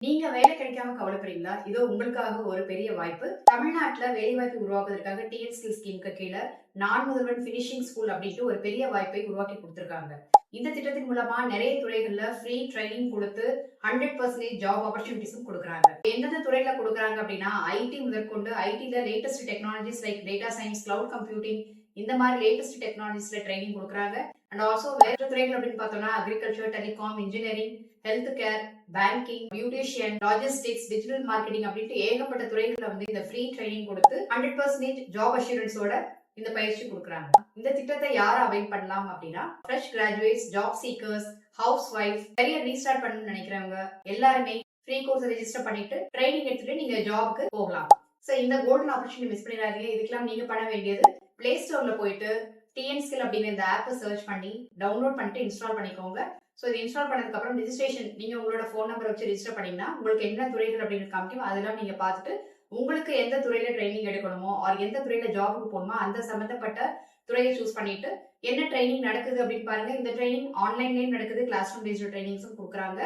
நீங்க வேலை கிடைக்காம கவலைப்படுறீங்களா? இதோ உங்களுக்காக ஒரு பெரிய வாய்ப்பு. தமிழ்நாட்டுல வேலைவாய்ப்பு உருவாக்குவதற்காக டிஎன் ஸ்கில் ஸ்கீம்க்கு கீழ நான் முதல்வன் ஃபினிஷிங் ஸ்கூல் அப்படின்ட்டு ஒரு பெரிய வாய்ப்பை உருவாக்கி குடுத்திருக்காங்க. இந்த திட்டத்தின் மூலமா நிறைய துறைகள்ல ஃப்ரீ ட்ரெய்னிங் குடுத்து 100% ஜாப் ஆப்பர்ச்சுனிட்டீஸும் குடுக்குறாங்க. எந்தெந்த துறையில குடுக்குறாங்க அப்படின்னா, ஐடி முதற்கொண்டு ஐடில latest technologies like data science, cloud computing இந்த மாதிரி லேட்டஸ்ட் டெக்னாலஜிஸ்ல ட்ரெய்னிங் குடுக்குறாங்க. அண்ட் ஆல்சோ வேற துறைகள் அப்படின்னு பார்த்தோம்னா agriculture, telecom, engineering, health care, banking, beautician, logistics, digital marketing அப்படின்ட்டு ஏகப்பட்ட துறைகள்ல வந்து இந்த ஃப்ரீ ட்ரைனிங் கொடுத்து 100% ஜாப் அஷூரன்ஸோட இந்த பயிற்சி கொடுக்குறாங்க. இந்த திட்டத்தை யார் அவைல் பண்ணலாம் அப்படின்னா, fresh graduates, job seekers, house wife, career restart பண்ணணும்னு நினைக்கிறவங்க எல்லாருமே ஃப்ரீ கோர்ஸ் ரெஜிஸ்டர் பண்ணிட்டு ட்ரைனிங் எடுத்துட்டு நீங்க ஜாப்க்கு போகலாம். சோ இந்த கோல்டன் ஆப்பர்ச்சுனிட்டி மிஸ் பண்ணிடாதீங்க. இதுக்கெல்லாம் நீங்க பண்ண வேண்டியது பிளே ஸ்டோர்ல போயிட்டு டிஎன் ஸ்கில் அப்படின்னு இந்த ஆப்பை சர்ச் பண்ணி டவுன்லோட் பண்ணிட்டு இன்ஸ்டால் பண்ணிக்கோங்க. ஸோ இது இன்ஸ்டால் பண்ணதுக்கு அப்புறம் ரெஜிஸ்ட்ரேஷன் நீங்க உங்களோட ஃபோன் நம்பரை வச்சு ரெஜிஸ்டர் பண்ணீங்கன்னா உங்களுக்கு என்ன துறைகள் அப்படின்னு காமிக்கும். அதெல்லாம் நீங்க பார்த்துட்டு உங்களுக்கு எந்த துறையில ட்ரைனிங் எடுக்கணுமோ ஆர் எந்த துறையில ஜாபுக்கு போகணுமோ அந்த சம்பந்தப்பட்ட துறையை சூஸ் பண்ணிட்டு என்ன ட்ரைனிங் நடக்குது அப்படின்னு பாருங்க. இந்த ட்ரைனிங் ஆன்லைன்லயும் நடக்குது, கிளாஸ் ரூம் பேஸ்டு ட்ரைனிங்ஸும் கொடுக்குறாங்க.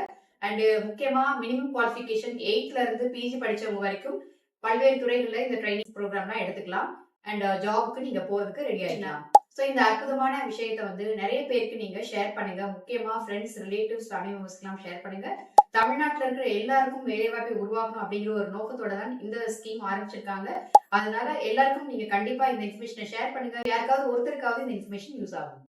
அண்ட் முக்கியமா மினிமம் குவாலிஃபிகேஷன் 8th இருந்து பிஜி படிச்சவங்க வரைக்கும் பல்வேறு துறைகள்ல இந்த ட்ரைனிங் ப்ரோக்ராம்லாம் எடுத்துக்கலாம். அண்ட் ஜாபுக்கு நீங்க போறதுக்கு ரெடி ஆயிடலாம். ஸோ இந்த அற்புதமான விஷயத்த வந்து நிறைய பேருக்கு நீங்க ஷேர் பண்ணுங்க. முக்கியமா ஃப்ரெண்ட்ஸ், ரிலேட்டிவ்ஸ், ஃபேமிலி மெம்பர்ஸ்க்கெல்லாம் ஷேர் பண்ணுங்க. தமிழ்நாட்டில் இருக்கிற எல்லாருக்கும் வேலைவாய்ப்பை உருவாக்கணும் அப்படிங்கிற ஒரு நோக்கத்தோட தான் இந்த ஸ்கீம் ஆரம்பிச்சிருக்காங்க. அதனால எல்லாருக்கும் நீங்க கண்டிப்பா இந்த இன்ஃபர்மேஷனை ஷேர் பண்ணுங்க. யாருக்காவது ஒருத்தருக்காவது இந்த இன்ஃபர்மேஷன் யூஸ் ஆகும்.